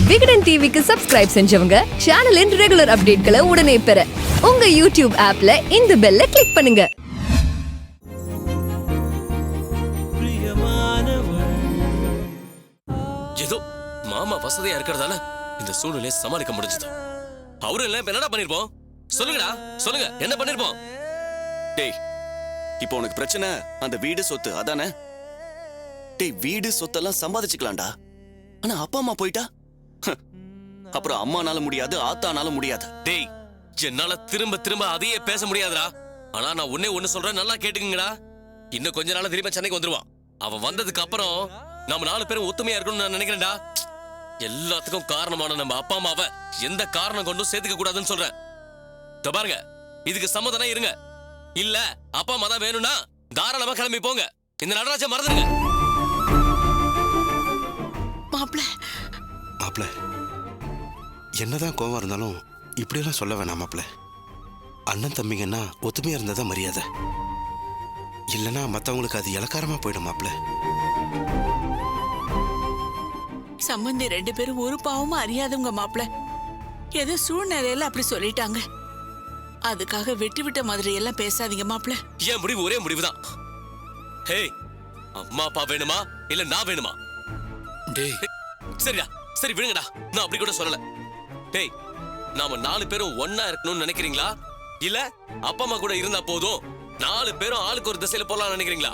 விகடன் டிவிக்கு சப்ஸ்கிரைப் செஞ்சவங்க சேனலின் ரெகுலர் அப்டேட்களை உடனே பெற உங்க யூடியூப் ஆப்ல இந்த பெல்ல கிளிக் பண்ணுங்க. ஏதோ மாமா வசதியா இருக்கிறதால இந்த சூழ்நிலையை சமாளிக்க முடிஞ்சது. அவரும் இல்ல என்னடா பண்ணிருப்போம்? சொல்லுங்கடா, சொல்லுங்க, என்ன பண்ணிருப்போம்? டேய், இப்போ உனக்கு பிரச்சனை அந்த வீடு சொத்து அதானே? டேய், வீடு சொத்தெல்லாம் சம்பாதிச்சுக்கலாம்டா. ஆனா அப்பா அம்மா போயிட்டா அப்புறம் அம்மானால முடியாது, ஆத்தானால முடியாது. டேய், என்னால திரும்ப திரும்ப அதையே பேச முடியாதுடா. ஆனா நான் ஒண்ணு சொல்றேன், நல்லா கேட்டுக்குங்கடா. இன்னும் கொஞ்ச நாள் திரும்ப சென்னைக்கு வந்துருவான். அவன் வந்ததுக்கு அப்புறம் நம்ம 4 பேரும் ஒத்துமையா இருக்கணும்னு நான் நினைக்கிறேன்டா. எல்லாத்துக்கும் காரணமான நம்ம அப்பா அம்மாவை எந்த காரணம் கொண்டும் சேர்த்துக்க கூடாதுன்னு சொல்றேன். பாருங்க, இதுக்கு சம்மதனா இருங்க. இல்ல அப்பா அம்மா தான் வேணும்னா தாராளமா கிளம்பி போங்க. இந்த நடராஜை மறந்துடுங்க. மாப்ள, என்னதான் கோவம் இருந்தாலும் இப்படியெல்லாம் சொல்ல வேணாம் மாப்ள. அண்ணன் தம்பிங்கன்னா ஒத்துமையா இருந்ததான் மரியாதை. இல்லைன்னா மற்றவங்களுக்கு அது இலக்காரமா போயிடும் மாப்ள. சம்பந்தி 2 பேரும் ஒரு பாவமும் அறியாதவங்க மாப்ள. ஏதோ சூழ்நிலையில அப்படி சொல்லிட்டாங்க. அதுக்காக வெட்டி விட்ட மாதிரி எல்லாம் பேசாதீங்க மாப்ள. ஏன் முடிவு ஒரே முடிவுதான். ஹே, அம்மா அப்பா வேணுமா இல்ல நான் வேணுமா? டேய், சரிடா, சரி விடுங்கடா. நான் அப்படி கூட சொல்லல. டேய், நாம 4 பேரும் ஒன்னா இருக்கணும்னு நினைக்கிறீங்களா? இல்ல அப்பா அம்மா கூட இருந்தா போதும் 4 பேரும் ஆளுக்கு ஒரு திசையில போலாம் நினைக்கிறீங்களா?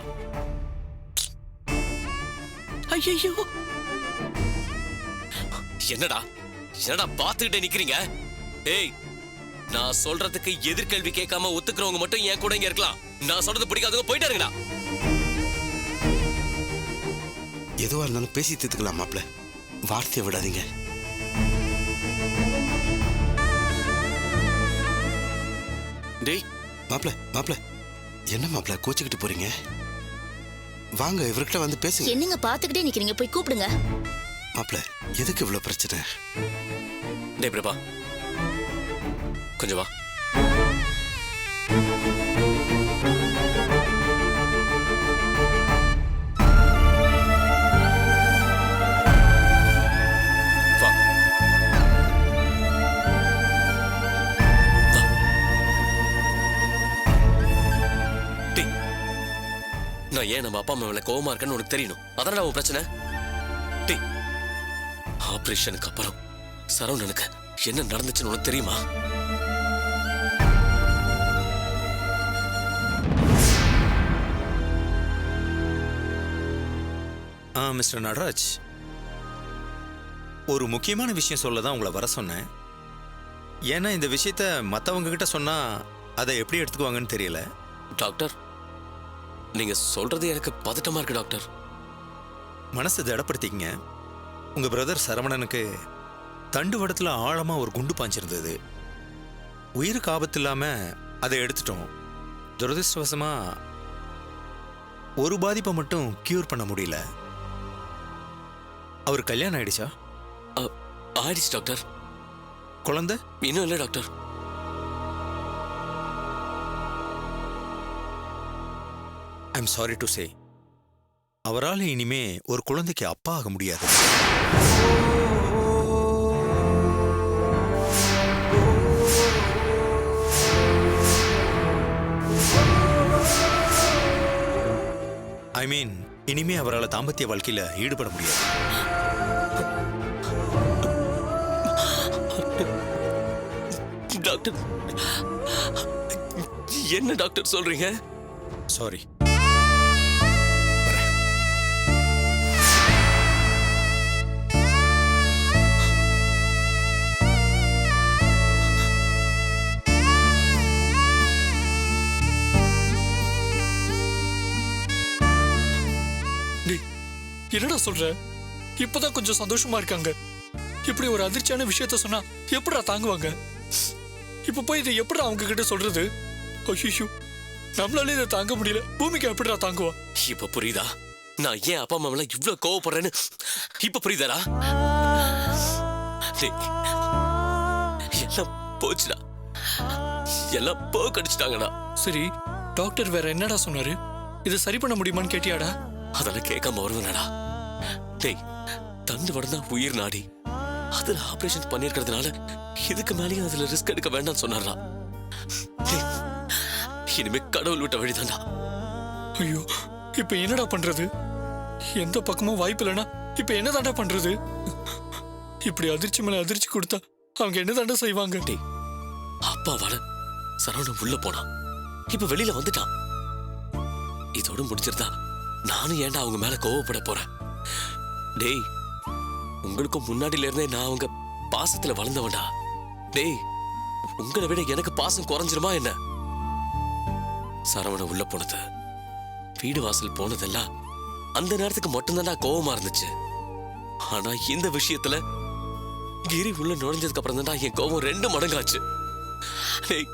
ஐயோ, என்னடா என்னடா பாத்துக்கிட்டே நிக்கிறீங்க? ஏய், நான் சொல்றதுக்கு எதிர்கேள்வி கேட்காம ஒத்துக்கிறவங்க மட்டும் என் கூட இங்க இருக்கலாம். நான் சொல்றது பிடிக்காதவங்க போயிட்டே இருங்கடா. எதுவா இருந்தாலும் பேசி தீர்த்துக்கலாம் மாப்ள. வார்த்தையை விடாதீங்க. டேய் மாப்ள, என்ன மாப்ள கோச்சுக்கிட்டு போறீங்க? வாங்க, இவர்கிட்ட வந்து பேசுங்க. என்னங்க பாத்துக்கிட்டே நிக்கிறீங்க, போய் கூப்பிடுங்க. மாப்ள, எதுக்கு இவ்வளவு பிரச்சனை? டேய் பிரபா, கொஞ்சம் வா. நான் ஏன் நம்ம அப்பா அம்மா மேல கோவமா இருக்கேன்னு உனக்கு தெரியணும். அதான உன் பிரச்சனை. டேய், ஆபரேஷனுக்கு அப்புறம் சரவணனுக்கு என்ன நடந்துச்சுன்னு உனக்கு தெரியுமா? மிஸ்டர் நடராஜ், ஒரு முக்கியமான விஷயம் சொல்ல தான் உங்களை வர சொன்னேன். ஏன்னா இந்த விஷயத்த மற்றவங்க கிட்ட சொன்னா அதை எப்படி எடுத்துக்குவாங்கன்னு தெரியல. டாக்டர், நீங்க சொல்றது எனக்கு பதட்டமா இருக்கு டாக்டர். மனசை திடப்படுத்திக்கங்க. உங்க பிரதர் சரவணனுக்கு தண்டு வடத்துல ஆழமா ஒரு குண்டு பாஞ்சிருந்தது. உயிருக்கு ஆபத்து இல்லாம அதை எடுத்துட்டோம். துரதிருஷ்டவசமா ஒரு பாதிப்பை மட்டும் கியூர் பண்ண முடியல. அவர் கல்யாணம் ஆயிடுச்சா? ஆயிடுச்சு டாக்டர். குழந்தை இன்னும் இல்லை doctor. I'm sorry to say, அவரால் இனிமே ஒரு குழந்தைக்கு அப்பா ஆக முடியாது. ஐ மீன், இனிமே அவரால் தாம்பத்திய வாழ்க்கையில ஈடுபட முடியாது. டாக்டர், என்ன டாக்டர் சொல்றீங்க? சாரி. என்னடா சொல்ற? இப்பதான் கொஞ்சம் சந்தோஷமா இருக்காங்க. இப்படி ஒரு அதிர்ச்சியான விஷயத்த சொன்னா எப்படா தாங்குவாங்க? இப்ப போய் இதை எப்படா அவங்க கிட்ட சொல்றது? ஐயோ, நம்மளால இதை தாங்க முடியல. பூமிக்கு எப்படிடா தாங்குவா? இப்ப புரியுதா நான் ஏன் அப்பா அம்மா மேல இவ்வளவு கோவப்படுறேன்னு? இப்ப புரியுதாடா? எல்லாம் போச்சுடா, எல்லாம் போக்கடிச்சிட்டாங்கடா. சரி, டாக்டர் வேற என்னடா சொன்னாரு? இதை சரி பண்ண முடியுமான்னு கேட்டியாடா? அதெல்லாம் கேட்காம வருவனடா. டேய், தண்டு வடந்தா உயிர் நாடி. அதுல ஆபரேஷன் பண்ணிருக்கிறதுனால இதுக்கு மேலேயும் அதுல ரிஸ்க் எடுக்க வேண்டாம்னு சொன்னாரா. இனிமே கடவுள் விட்ட வழிதான்டா. ஐயோ, இப்ப என்னடா பண்றது? எந்த பக்கமும் வாய்ப்பு இல்லைன்னா இப்ப என்னதாண்டா பண்றது? இப்படி அதிர்ச்சி மேல அதிர்ச்சி கொடுத்தா அவங்க என்னதாண்டா செய்வாங்க? டேய், அப்பாவால சரவணன் உள்ள போனான், இப்ப வெளியில வந்துட்டான். இதோட முடிச்சிருந்தா நானும் ஏன்டா அவங்க மேல கோவப்பட போறேன்? டேய், உங்களுக்கும் முன்னாடில இருந்தே நான் அவங்க பாசத்துல வளர்ந்தவன்டா. டேய், உங்களை விட எனக்கு பாசம் குறைஞ்சிருமா என்ன? சரவணன் உள்ள போனது, வீடு வாசல் போனதெல்லாம் அந்த நேரத்துக்கு மட்டும்தான்டா கோவமா இருந்துச்சு. ஆனா இந்த விஷயத்துல கிரி உள்ள நுழைஞ்சதுக்கு அப்புறம் தான்டா என் கோவம் 2 மடங்காச்சு. டேய்,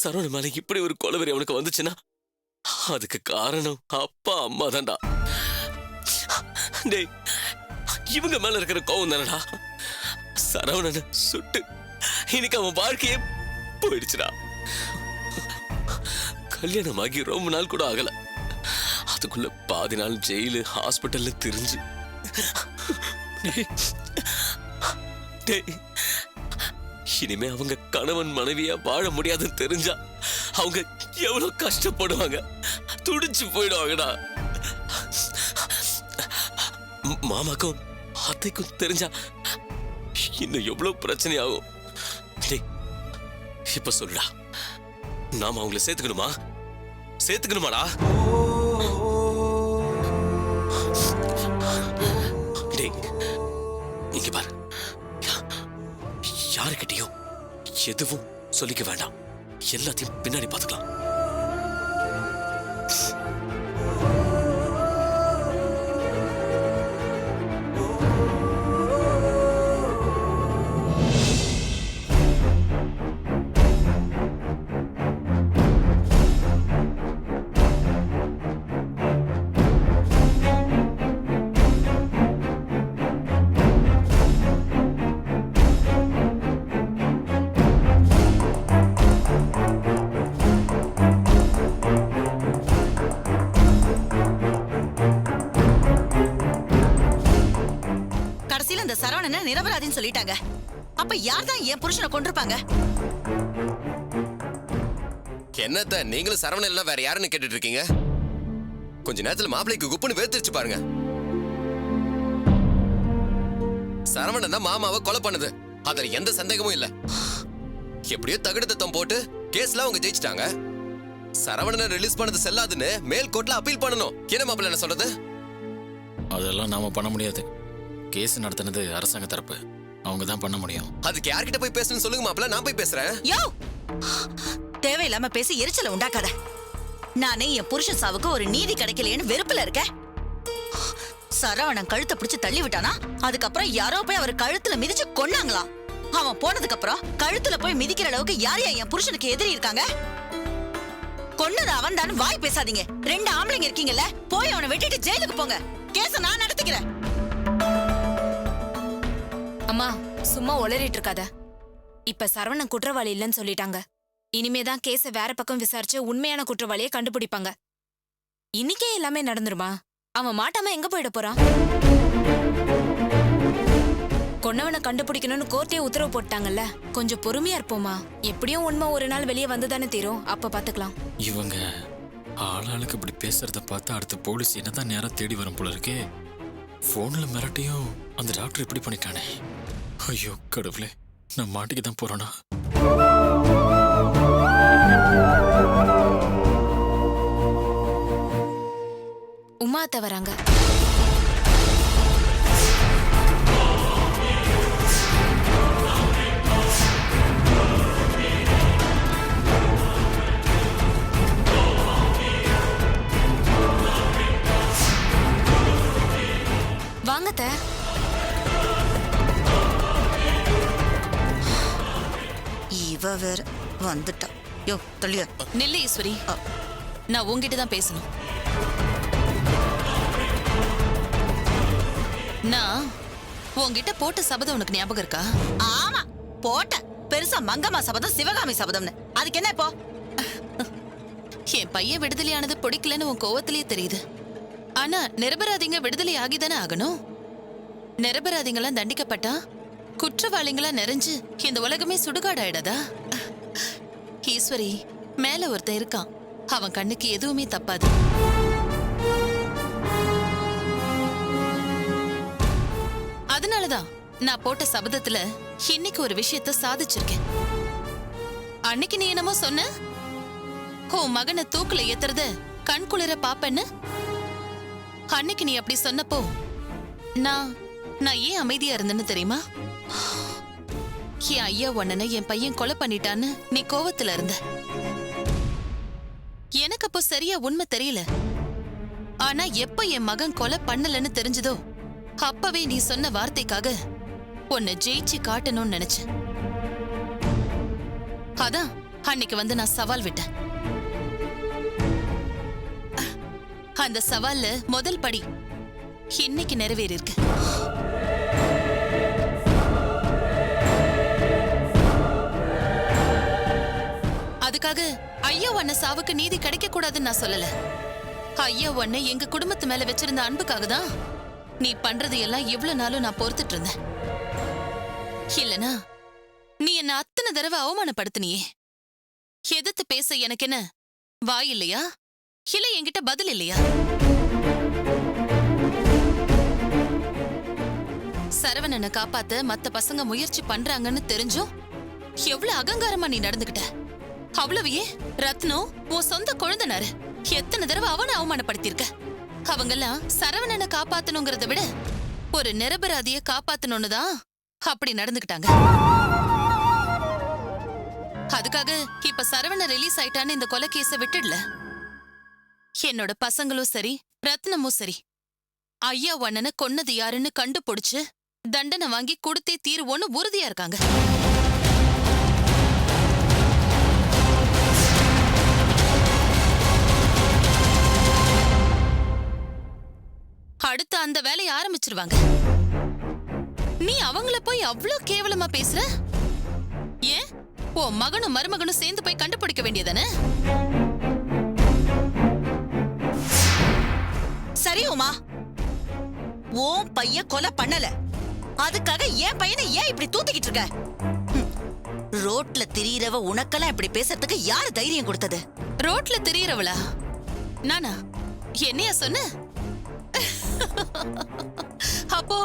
சரவணன் மேல இப்படி ஒரு கொலவெறி அவனுக்கு வந்துச்சுன்னா அதுக்கு காரணம் அப்பா அம்மா தான்டா. டேய், இவங்க மேல இருக்கிற கோவம் தானடா சரவணனை சுட்டு இன்னைக்கு அவன் வாழ்க்கையே போயிடுச்சுடா. கல்யாணமாகி ரொம்ப நாள் கூட ஆகல, அதுக்குள்ள பாதி நாள் ஜெயிலு ஹாஸ்பிட்டல்ல திரிஞ்சு. டேய், இனிமே அவங்க கணவன் மனைவியா வாழ முடியாதுன்னு தெரிஞ்சா அவங்க எவ்வளவு கஷ்டப்படுவாங்க, துடிச்சு போயிடுவாங்கடா. மாமாக்கும் அத்தைக்கும் தெரிஞ்சா இன்னும் எவ்வளவு பிரச்சனை ஆகும். டேய், இப்ப சொல்லுடா, நாம அவங்களை சேர்த்துக்கணுமாடா? டேய், இங்க பாரு, யாருக்கிட்டையும் எதுவும் சொல்லிக்க வேண்டாம், எல்லாத்தையும் பின்னாடி பார்த்துக்கலாம். சரவணனை நிரபராதின்னு சொல்லிட்டாங்க. அப்ப யார் தான் என் புருஷனை கொண்டிருப்பாங்க? என்னத்த நீங்களும் சரவணன் இல்ல வேற யாருன்னு கேட்டுட்டு இருக்கீங்க? கொஞ்ச நேரத்துல மாப்பிளைக்கு குப்புன்னு வேர்த்திருச்சு பாருங்க. சரவணன் தான் மாமாவை கொலை பண்ணுது, அதுல எந்த சந்தேகமும் இல்ல. எப்படியோ தகுடு தத்தம் போட்டு கேஸ்ல அவங்க ஜெயிச்சிட்டாங்க. சரவணனை ரிலீஸ் பண்ணது செல்லாதுன்னு மேல் கோர்ட்ல அப்பீல் பண்ணணும். என்ன மாப்பிள்ள என்ன சொல்றது? அதெல்லாம் நாம பண்ண முடியாது. கேஸ் நடத்தினது அரசாங்க தரப்பு, அவங்க தான் பண்ண முடியும். அதுக்கு யார்கிட்ட போய் பேசணும்னு சொல்லுங்க மாப்பிள்ள, நான் போய் பேசுறேன். யோ, தேவையில்லாம பேசி எரிச்சல உண்டாக்காத. நானே என் புருஷன் சாவுக்கு ஒரு நீதி கிடைக்கலையேன்னு வெறுப்புல இருக்கேன். சரவணன் கழுத்தை பிடிச்சு தள்ளி விட்டானா, அதுக்கப்புறம் யாரோ போய் அவர் கழுத்துல மிதிச்சு கொன்னாங்களாம். அவன் போனதுக்கு அப்புறம் கழுத்துல போய் மிதிக்கிற அளவுக்கு யார் என் புருஷனுக்கு எதிரி இருக்காங்க? கொன்னது அவன் தான், வாய் பேசாதீங்க. 2 ஆம்பளைங்க இருக்கீங்கல்ல, போய் அவனை வெட்டிட்டு ஜெயிலுக்கு போங்க. கேஸ நான் நடத்திக்கிறேன். அம்மா, சும்மா உளறிட்டு இருக்காத. இப்ப சரவணன் குற்றவாளி இல்லைன்னு சொல்லிட்டாங்க. இனிமேதான் கேஸ வேற பக்கம் விசாரிச்சு உண்மையான குற்றவாளியை கண்டுபிடிப்பாங்க. இன்னைக்கே எல்லாமே நடந்துருமா? அவன் மாட்டாம எங்க போயிட போறான்? கொன்னவனை கண்டுபிடிக்கணும்னு கோர்ட்டே உத்தரவு போட்டாங்கல்ல, கொஞ்சம் பொறுமையா இருப்போமா. எப்படியும் உண்மை ஒரு நாள் வெளியே வந்துதானே தீரும், அப்ப பாத்துக்கலாம். இவங்க ஆளாளுக்கு இப்படி பேசுறத பார்த்து அடுத்த போலீஸ் என்னதான் நேரம் தேடி வரும் போல இருக்கே. போன்ல மிரட்டியும் அந்த டாக்டர் இப்படி பண்ணிட்டானே. ஐயோ கடவுளே, நான் மாட்டிக்கு தான் போறேனா? உமா அத்தை வராங்க. வாங்க அத்தை. இவ வேற வந்துட்டா. யோ தள்ளியா. நில்லு ஈஸ்வரி, நான் உங்ககிட்ட தான் பேசணும். நான் உங்ககிட்ட போட்ட சபதம் உனக்கு ஞாபகம் இருக்கா? ஆமா போட்ட. பெருசா மங்கம்மா சபதம், சிவகாமி சபதம்னு. அதுக்கு என்ன இப்போ? என் பையன் விடுதலையானது பிடிக்கலன்னு உன் கோவத்திலேயே தெரியுது. ஆனா நிரபராதிங்க விடுதலை ஆகிதானே ஆகணும். நிரபராதிங்கெல்லாம் தண்டிக்கப்பட்டா குற்றவாளிங்களா நிறைஞ்சு இந்த உலகமே சுடுகாடாயிடாதா? ஈஸ்வரி, மேல ஒருத்தன் இருக்கான். அவன் கண்ணுக்கு எதுவுமே தப்பாது. அதனாலதான் நான் போட்ட சபதத்துல இன்னைக்கு ஒரு விஷயத்த சாதிச்சிருக்கேன். அன்னைக்கு நீ என்னமோ சொன்ன, உன் மகனை தூக்குல ஏத்துறத கண்குளிர பாப்பன்னு. அன்னைக்கு நீ அப்படி சொன்னப்போ நான் ஏன் அமைதியா இருந்தேன்னு தெரியுமா? என் ஐயா ஒன்னனை என் பையன் கொலை பண்ணிட்டான்னு நீ கோவத்துல இருந்த. எனக்கு அப்போ சரியா உண்மை தெரியல. ஆனா எப்ப என் மகன் கொலை பண்ணலன்னு தெரிஞ்சதோ அப்பவே நீ சொன்ன வார்த்தைக்காக உன்னை ஜெயிச்சு காட்டணும்னு நினைச்சேன். அதான் அன்னைக்கு வந்து நான் சவால் விட்டேன். அந்த சவால்ல முதல் படி இன்னைக்கு நிறைவேறி இருக்கு. அதுக்காக ஐயா ஒன்ன சாவுக்கு நீதி கிடைக்க கூடாதுன்னு நான் சொல்லல. ஐயா ஒன்ன எங்க குடும்பத்து மேல வச்சிருந்த அன்புக்காக தான் நீ பண்றது எல்லாம் இவ்வளவு நாளும் நான் பொறுத்துட்டு இருந்தேன். இல்லனா நீ என்ன அத்தனை தடவை அவமானப்படுத்தினியே. எதிர்த்து பேச எனக்கு என்ன வாய் இல்லையா? இல்ல என்கிட்ட பதில் இல்லையா? சரவணனை காப்பாத்த மத்த பசங்க முயற்சி பண்றாங்கன்னு தெரிஞ்சும் எவ்வளவு அகங்காரமா நீ நடந்துகிட்ட. அவ்வளவையே ரத்னம் உன் சொந்த குழந்தைனாரு. எத்தனை தடவை அவனை அவமானப்படுத்திருக்க. அவங்கெல்லாம் சரவணனை காப்பாத்தணுங்கிறத விட ஒரு நிரபராதிய காப்பாத்தணும்னு தான் அப்படி நடந்துகிட்டாங்க. அதுக்காக இப்ப சரவணன் ரிலீஸ் ஆயிட்டான்னு இந்த கொலை கேஸ விட்டுடல. என்னோட பசங்களும் சரி, ரத்னமும் சரி, ஐயா ஒன்னனை கொன்னது யாருன்னு கண்டுபிடிச்சு தண்டனை வாங்கி கொடுத்தே தீருவோன்னு உறுதியா இருக்காங்க. அடுத்து அந்த வேலையை ஆரம்பிச்சிருவாங்க. நீ அவங்கள போய் அவ்ளோ கேவலமா பேசுற? ஏன் உன் மகனும் மருமகனும் சேர்ந்து போய் கண்டுபிடிக்க வேண்டியதானே? சரி உமா, உன் பையன் கொலை பண்ணல, அதுக்காக என் பையனை ஏன் இப்படி தூத்திக்கிட்டு இருக்க? ரோட்ல திரியறவ உனக்கெல்லாம் இப்படி பேசுறதுக்கு யாரு தைரியம் கொடுத்தது? ரோட்ல திரியறவளா? நானா? என்னையா சொன்ன? அப்போ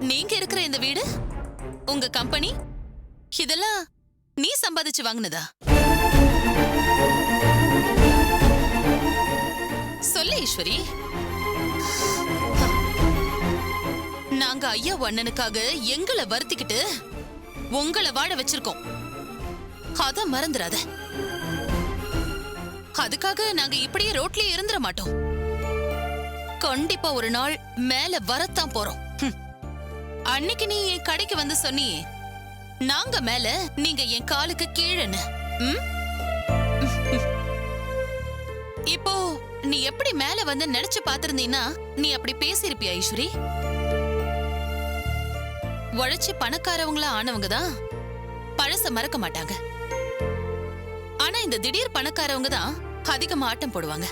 நீங்க இருக்கிற இந்த வீடு, உங்க கம்பெனி, இதெல்லாம் நீ சம்பாதிச்சு வாங்கினதா? சொல்லு ஈஸ்வரி. நாங்க ஐயா அண்ணனுக்காக எங்களை வருத்திக்கிட்டு உங்களை வாழ வச்சிருக்கோம். அத மறந்துடாத. அதுக்காக நாங்க இப்படியே ரோட்லயே இருந்துட மாட்டோம். கண்டிப்பா ஒரு நாள் மேல வரத்தான் போறோம். அன்னைக்கு நீ என் கடைக்கு வந்து சொன்னியே, நாங்க மேல, நீங்க என் காலுக்கு கீழன்னு. இப்போ நீ எப்படி மேல வந்து நினைச்சு பாத்திருந்தீன்னா நீ அப்படி பேசிருப்பியா ஈஸ்வரி? உழைச்சி பணக்காரவங்களா ஆனவங்க தான் பழச மறக்க மாட்டாங்க. ஆனா இந்த திடீர் பணக்காரவங்க தான் அதிகமா ஆட்டம் போடுவாங்க.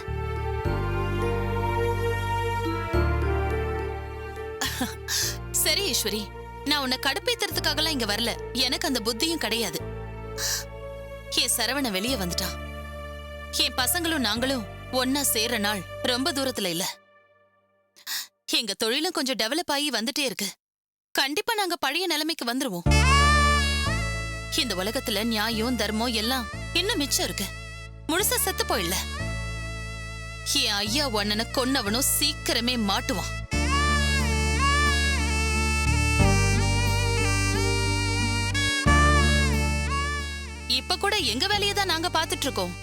சரி ஈஸ்வரி, நான் உன்னை கடுப்பேத்துறதுக்காகலாம் இங்க வரல. எனக்கு அந்த புத்தியும் கிடையாது. என் சரவண வெளியே வந்துட்டான். என் பசங்களும் நாங்களும் ஒன்னா சேர்ற நாள் ரொம்ப தூரத்துல இல்ல. எங்க தொழிலும் கொஞ்சம் டெவலப் ஆகி வந்துட்டே இருக்கு. கண்டிப்பா நாங்க பழைய நிலைமைக்கு வந்துருவோம். இந்த உலகத்துல நியாயம் தர்மம் எல்லாம் இன்னும் மிச்சம் இருக்கு. முழுசா செத்து போயிடல. என் ஐயா ஒன்னனை கொன்னவனும் சீக்கிரமே மாட்டுவான். இப்ப கூட எங்க வேலையை தான் நாங்க பாத்துட்டு இருக்கோம்.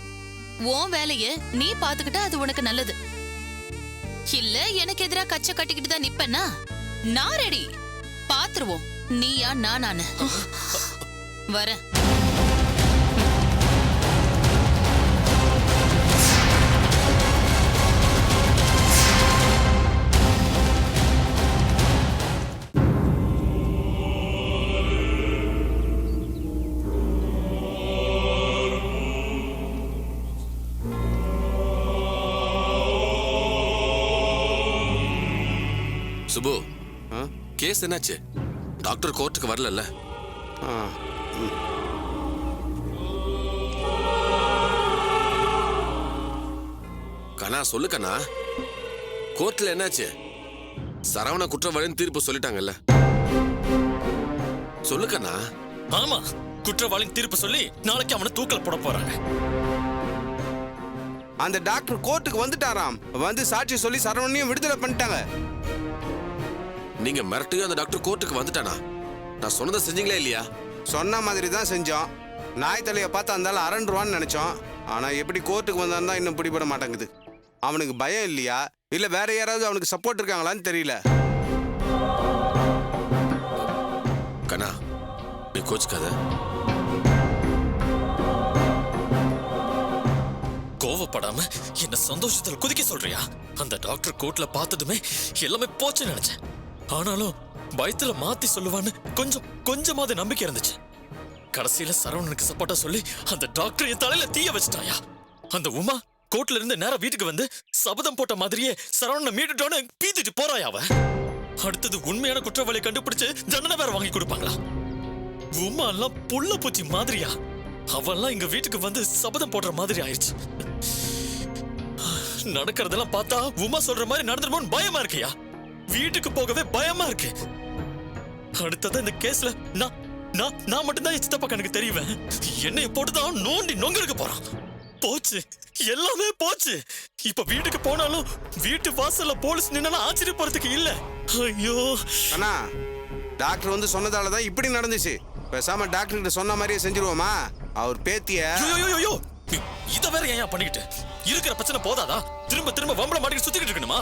உன் வேலைய நீ பாத்துக்கிட்டா அது உனக்கு நல்லது. இல்ல எனக்கு எதிரா கச்ச கட்டிக்கிட்டு தான் நிப்பேன்னா நான் ரெடி. பாத்துருவோம் நீயா நானானு. வரேன். சுபு, கேஸ் என்னாச்சு? டாக்டர் கோர்ட்டுக்கு வரலல்ல. ஆ, ம். கண்ணா சொல்லு கண்ணா, கோர்ட்ல என்னாச்சு? சரவண குற்றவாளின்னு தீர்ப்பு சொல்லிட்டாங்கல்ல, சொல்லு கண்ணா. ஆமா, குற்றவாளின்னு தீர்ப்பு சொல்லி நாளைக்கு அவனை தூக்கல போட போறாங்க. அந்த டாக்டர் கோர்ட்டுக்கு வந்துட்டாராம். வந்து சாட்சி சொல்லி சரவணையும் விடுதலை பண்ணிட்டாங்க. நீங்க மிரட்டியும் அந்த டாக்டர் கோர்ட்டுக்கு வந்துட்டானா? நான் சொன்னதை செஞ்சீங்களா இல்லையா? சொன்ன மாதிரி தான் செஞ்சோம். நாய் தலையை பார்த்து அந்தாலும் அரண்டுருவான்னு நினைச்சோம். ஆனா எப்படி கோர்ட்டுக்கு வந்தான்னு தான் இன்னும் பிடிபட மாட்டேங்குது. அவனுக்கு பயம் இல்லையா இல்ல வேற யாராவது அவனுக்கு சப்போர்ட் இருக்காங்களான்னு தெரியல. கண்ணா நீ கோச்சுக்காத. கோவப்படாம என்ன சந்தோஷத்துல குதிக்க சொல்றியா? அந்த டாக்டர் கோர்ட்ல பார்த்ததுமே எல்லாமே போச்சு நினைச்சேன். ஆனாலும் பயத்துல மாத்தி சொல்லுவான்னு கொஞ்சமாவது நம்பிக்கை இருந்துச்சு. கடைசியில சரவணனுக்கு சப்போர்ட்டா சொல்லி அந்த டாக்டர் என் தலையில தீய வச்சுட்டாயா? அந்த உமா கோர்ட்ல இருந்து நேரா வீட்டுக்கு வந்து சபதம் போட்ட மாதிரியே சரவணனை மீட்டுட்டோன்னு பீத்திட்டு போறாயா அவ? அடுத்தது உண்மையான குற்றவாளியை கண்டுபிடிச்சு தண்டனை வேற வாங்கி கொடுப்பாங்களா? உமா எல்லாம் புள்ள பூச்சி மாதிரியா? அவெல்லாம் எங்க வீட்டுக்கு வந்து சபதம் போடுற மாதிரி ஆயிடுச்சு. நடக்கிறதெல்லாம் பார்த்தா உமா சொல்ற மாதிரி நடந்துருமோன்னு பயமா இருக்கியா? வீட்டுக்கு போகவே பயமா இருக்கு. அடுத்தது இந்த கேஸ்ல நான் மட்டும்தான் என் சித்தப்பா கணக்கு தெரியுவேன். என்னைய போட்டுதான் நோண்டி நொங்கலுக்கு போறான். போச்சு, எல்லாமே போச்சு. இப்ப வீட்டுக்கு போனாலும் வீட்டு வாசல்ல போலீஸ் நின்னா ஆச்சரியப்படுறதுக்கு இல்ல. ஐயோ அண்ணா, டாக்டர் வந்து சொன்னதாலதான் இப்படி நடந்துச்சு. பேசாம டாக்டர் கிட்ட சொன்ன மாதிரியே செஞ்சிருவோமா? அவர் பேத்திய இத வேற ஏன் பண்ணிக்கிட்டு இருக்கிற பிரச்சனை போதாதா? திரும்ப திரும்ப வம்பள மாட்டிட்டு சுத்திக்கிட்டு இருக்கணுமா?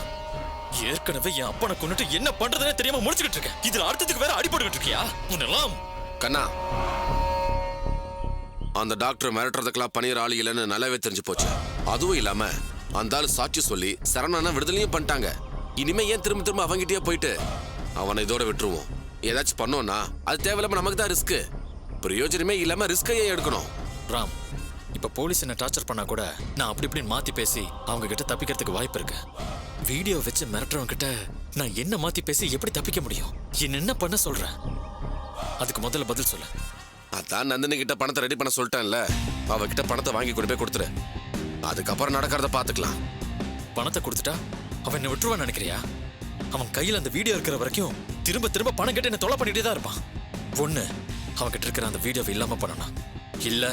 ஏற்கனவே என் அப்பனை கொண்டுட்டு என்ன பண்றதுனே தெரியாம முடிச்சுக்கிட்டு இருக்கேன். இதுல அடுத்ததுக்கு வேற அடிபட்டுக்கிட்டு இருக்கியா? உன்னெல்லாம் கண்ணா, அந்த டாக்டர் மிரட்டுறதுக்கெல்லாம் பணியர் ஆளு இல்லைன்னு நல்லாவே தெரிஞ்சு போச்சு. அதுவும் இல்லாம அந்த ஆளு சாட்சி சொல்லி சரவணனை விடுதலையும் பண்ணிட்டாங்க. இனிமே ஏன் திரும்ப திரும்ப அவங்கிட்டயே போயிட்டு அவனை இதோட விட்டுருவோம். ஏதாச்சும் பண்ணோம்னா அது தேவையில்லாம நமக்கு தான் ரிஸ்க். பிரயோஜனமே இல்லாம ரிஸ்கையே எடுக்கணும். ராம், இப்ப போலீஸ் என்ன டார்ச்சர் பண்ணா கூட நான் அப்படி இப்படின்னு மாத்தி பேசி அவங்க கிட்ட தப்பிக்கிறதுக்கு வாய்ப்பு இருக்கு. வீடியோ வச்சு மிரட்டுறவங்க கிட்ட நான் என்ன மாத்தி பேசி எப்படி தப்பிக்க முடியும்? என்ன பண்ண சொல்றேன்? அதுக்கு முதல்ல பதில் சொல்ல. அதான் நந்தினி கிட்ட பணத்தை ரெடி பண்ண சொல்லிட்டேன்ல, அவகிட்ட பணத்தை வாங்கி கொண்டு போய் கொடுத்துரு. அதுக்கப்புறம் நடக்கிறத பாத்துக்கலாம். பணத்தை கொடுத்துட்டா அவன் என்ன விட்டுருவான்னு நினைக்கிறியா? அவன் கையில் அந்த வீடியோ இருக்கிற வரைக்கும் திரும்ப திரும்ப பணம் கேட்டு என்ன தொலை பண்ணிட்டே தான் இருப்பான். ஒண்ணு அவன் கிட்ட இருக்கிற அந்த வீடியோவை இல்லாம பண்ணணும், இல்ல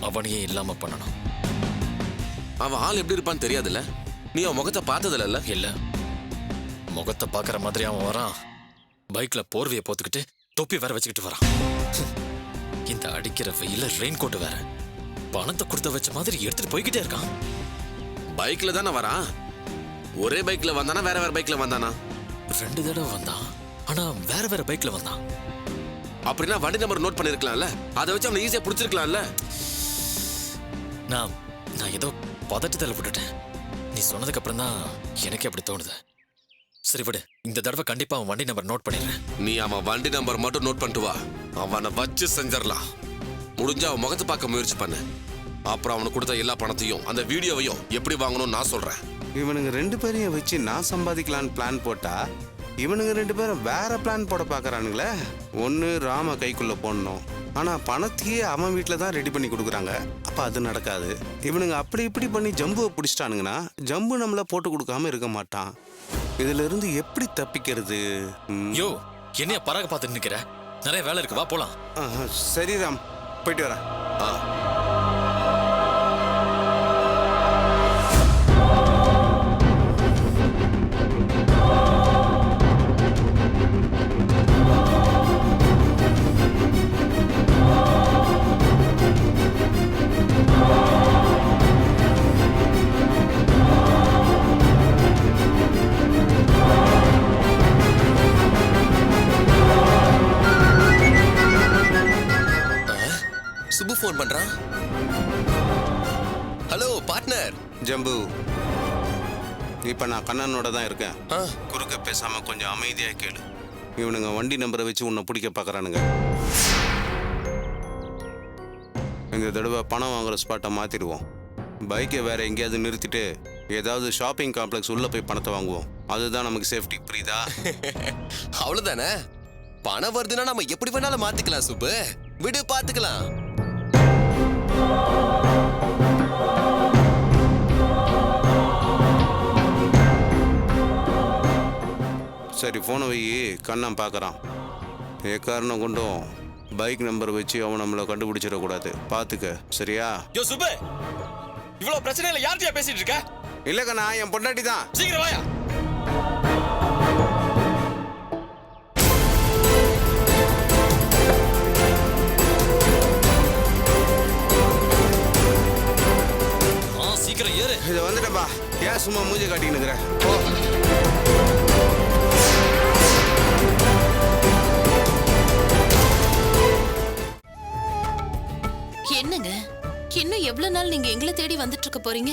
அவனையே இல்லாம பண்ணணும். அவன் ஆள் எப்படி இருப்பான்னு தெரியாதுல்ல? நீ அவன் முகத்தை பார்த்ததில்ல? இல்ல, முகத்தை பாக்குற மாதிரி அவன் வரான். பைக்ல போர்வையை போத்துக்கிட்டு தொப்பி வேற வச்சுக்கிட்டு வரான். இந்த அடிக்கிற வெயில ரெயின் கோட் வேற. பணத்தை கொடுத்த வச்ச மாதிரி எடுத்துட்டு போய்கிட்டே இருக்கான். பைக்ல தானே வரான். ஒரே பைக்ல வந்தானா வேற வேற பைக்ல வந்தானா? 2 தடவை வந்தான், ஆனா வேற வேற பைக்ல வந்தான். அப்படின்னா வண்டி நம்பர் நோட் பண்ணிருக்கலாம்ல, அதை வச்சு அவனை ஈஸியா பிடிச்சிருக்கலாம்ல. நான் ஏதோ பதட்டத்தில் விட்டுட்டேன். நீ சொன்னதுக்கு அப்புறம் தான் எனக்கே அப்படி தோணுது. சரி விடு, இந்த தடவை கண்டிப்பா அவன் வண்டி நம்பர் நோட் பண்ணிடுறேன். நீ அவன் வண்டி நம்பர் மட்டும் நோட் பண்ணிட்டு வா, அவனை வச்சு செஞ்சிடலாம். முடிஞ்சா அவன் முகத்தை பார்க்க முயற்சி பண்ணு. அப்புறம் அவனுக்கு கொடுத்த எல்லா பணத்தையும் அந்த வீடியோவையும் எப்படி வாங்கணும்னு நான் சொல்றேன். இவனுங்க 2 பேரையும் வச்சு நான் சம்பாதிக்கலான்னு பிளான் போட்டா இவனுங்க 2 பேரும் வேற பிளான் போட பாக்குறானுங்களே. ஒன்னு ராம கைக்குள்ள போடணும், ஆனா பணத்தையே அவன் வீட்டுல தான் ரெடி பண்ணி கொடுக்குறாங்க. அப்ப அது நடக்காது. இவனுங்க அப்படி இப்படி பண்ணி ஜம்புவை பிடிச்சிட்டானுங்கன்னா ஜம்பு நம்மள போட்டு கொடுக்காம இருக்க மாட்டான். இதுல இருந்து எப்படி தப்பிக்கிறது? யோ, என்னைய பராக பார்த்து நிக்கிற? நிறைய வேலை இருக்கு, வா போலாம். சரி ராம், போயிட்டு வரேன். சுபு ஃபோன் பண்றான். Hello partner. ஜம்பு, இப்ப நான் கண்ணனோட தான் இருக்கேன். குறுக்க பேசாம கொஞ்சம் அமைதியா கேளு. இவனுங்க வண்டி நம்பரை வச்சு உன்னை பிடிக்க பாக்குறானுங்க. இந்த தடவை பணம் வாங்குற ஸ்பாட்டை மாத்திடுவோம். பைக்கை வேற எங்கேயாவது நிறுத்திட்டு ஏதாவது ஷாப்பிங் காம்ப்ளெக்ஸ் உள்ள போய் பணத்தை வாங்குவோம். அதுதான் நமக்கு சேஃப்டி, புரியுதா? அவ்வளவுதானே? பணம் வருதுன்னா நம்ம எப்படி வேணாலும் மாத்திக்கலாம் சுப்பு. விடு பாத்துக்கலாம். சரி ஃபோனை வை, கண்ணன் பார்க்குறான். எக்காரணம் கொண்டும் பைக் நம்பர் வச்சு அவன் நம்மளை கண்டுபிடிச்சிடக்கூடாது. பார்த்துக்க, சரியா? யோ சுப்பு, இவ்வளவு பிரச்சனையில யார்கிட்டயா பேசிட்டு இருக்க? இல்லை கண்ணா, என் பொண்டாட்டி தான். சீக்கிரம் வாயா. சீக்கிரம் ஏறு. இதை வந்துட்டப்பா, ஏன் சும்மா மூஞ்சி காட்டின்னு இருக்கிற? ஓ, என்னங்க இன்னும் எவ்வளவு நாள் நீங்க எங்களை தேடி வந்துட்டு இருக்க போறீங்க?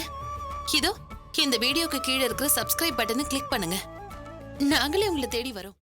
இதோ இந்த வீடியோக்கு கீழே இருக்கிற சப்ஸ்கிரைப் பட்டனை கிளிக் பண்ணுங்க. நாங்களே உங்களை தேடி வரோம்.